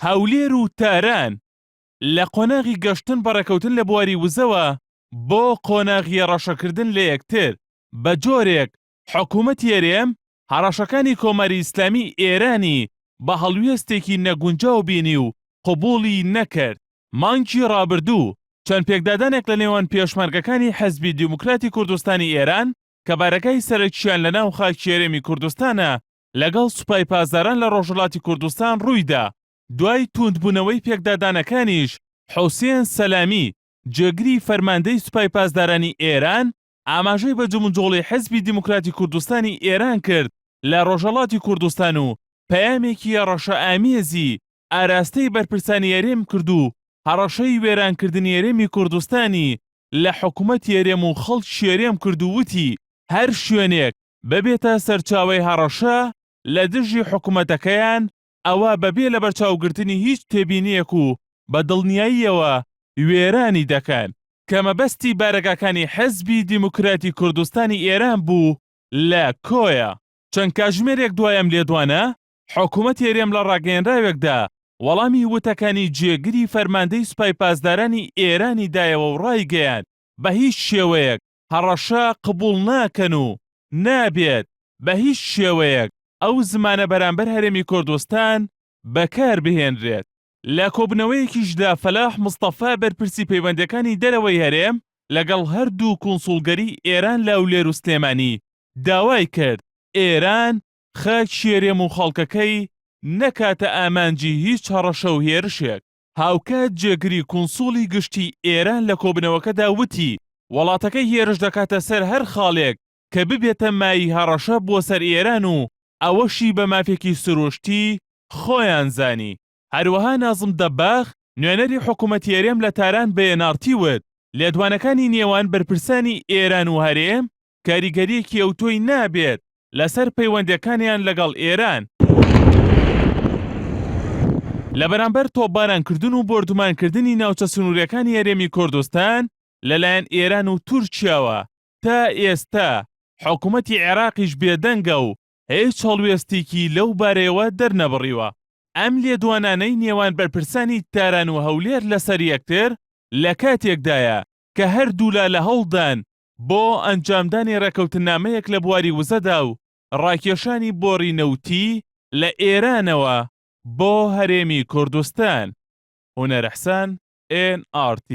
هەولێر و تاران لە قۆناغی گەشتن بەڕێکەوتن لە بواری وزەوە بۆ قۆناغی ڕەشەکردن لە یەکتر بە جۆرێک حکوومەتی هەرێم هەڕەشەکانی کۆمەری ئیسلامی ئێرانی بە هەڵوێستێکی نەگونجاو بینی و قبوڵی نەکرد. مانگی ڕابردوو چەند پێکدادانێک لە نێوان پێشمەرگەکانی حەزبی دیموکراتی کوردستانی ئێران کە بارەکەی سەرەکییان لە ناو خاکی هەرێمی کوردستانە لەگەڵ سوپای پاسداران لە ڕۆژهەڵاتی کوردستان ڕوویدا. دوای توندبوونەوەی پێکدادانەکانیش حوسێن سەلامی جێگری فەرماندەی سوپای پاسدارانی ئێران ئاماژەی بە جومنجۆڵی حەزبی دیموکراتی کوردستانی ئێران کرد لە ڕۆژهەڵاتی کوردستان و پەیامێکی ڕەشەئامێزی ئاراستەی بەرپرسانی هەرێم کرد و هەڕەشەی وێرانکردنی هەرێمی کوردستانی لە حکوومەتی هەرێم و خەڵکی هەرێم کرد و وتی هەر شوێنێک ببێتە سەرچاوەی هەڕەشە لە دژی حکوومەتەکەیان ئەوە بەبێ لە بەرچاوگرتنی هیچ تێبینیەک و بە دڵنیاییەوە وێرانی دەکەن کە مەبەستی بارەگاکانی حەزبی دیموکراتی کوردستانی ئێران بوو لە کۆیە. چەند کاتژمێرێک دوایم لێدوانە حکوومەتی هەرێم لە ڕاگەیەنراوێکدا وەڵامی وتەکانی جێگری فەرماندەی سوپای پاسدارانی ئێرانی دایەوە و ڕایگەیاند بە هیچ شێوەیەک هەڕەشە قبوڵ ناکەن و نابێت بە هیچ شێوەیەک ئەو زمانە بەرامبەر هەرێمی کوردستان بەکار بهێنرێت. لە کۆبنەوەیەکیشدا فەلاح مستەفا بەرپرسی پەیوەندەکانی دەرەوەی هەرێم لەگەڵ هەردوو کۆنسوڵگەری ئێران لە ئەولێر و سلێمانی داوای کرد ئێران خاکی هەرێم و خەڵکەکەی نەکاتە ئامانجی هیچ هەڕەشە و هێرشێک. هاوکات جێگری کۆنسوڵی گشتی ئێران لە کۆبنەوەکەدا وتی وڵاتەکەی هێرش دەکاتە سەر هەر خاڵێک کە ببێتە مای هەڕەشە بۆ سەر ئێران و ئەوەشی بە مافێکی سروشتی خۆیان زانی. هەروەها نازم دەباغ نوێنەری حکوومەتی هەرێم لە تاران بەیەناڕتی وت لێدوانەکانی نێوان بەرپرسانی ئێران و هەرێم کاریگەریەکی ئەوتۆی نابێت لەسەر پەیوەندیەکانیان لەگەڵ ئێران لە بەرامبەر تۆپبارانکردن و بۆردومانکردنی ناوچە سنووریەکانی هەرێمی کوردستان لەلایەن ئێران و تورکیاوە. تا ئێستا حکوومەتی عێراقیش بێدەنگە و هیچ هەڵوێستێکی لەو بارەیەوە دەرنەبڕیوە. ئەم لێدوانانەی نێوان بەرپرسانی تاران و هەولێر لەسەر یەکتر لە کاتێکدایە کە هەردوولا لە هەوڵدان بۆ ئەنجامدانی ڕێکەوتنامەیەک لە بواری وزەدا و ڕاکێشانی بۆڕی نەوتی لە ئێرانەوە بۆ هەرێمی کوردستان. هونەر ئەحسان NRT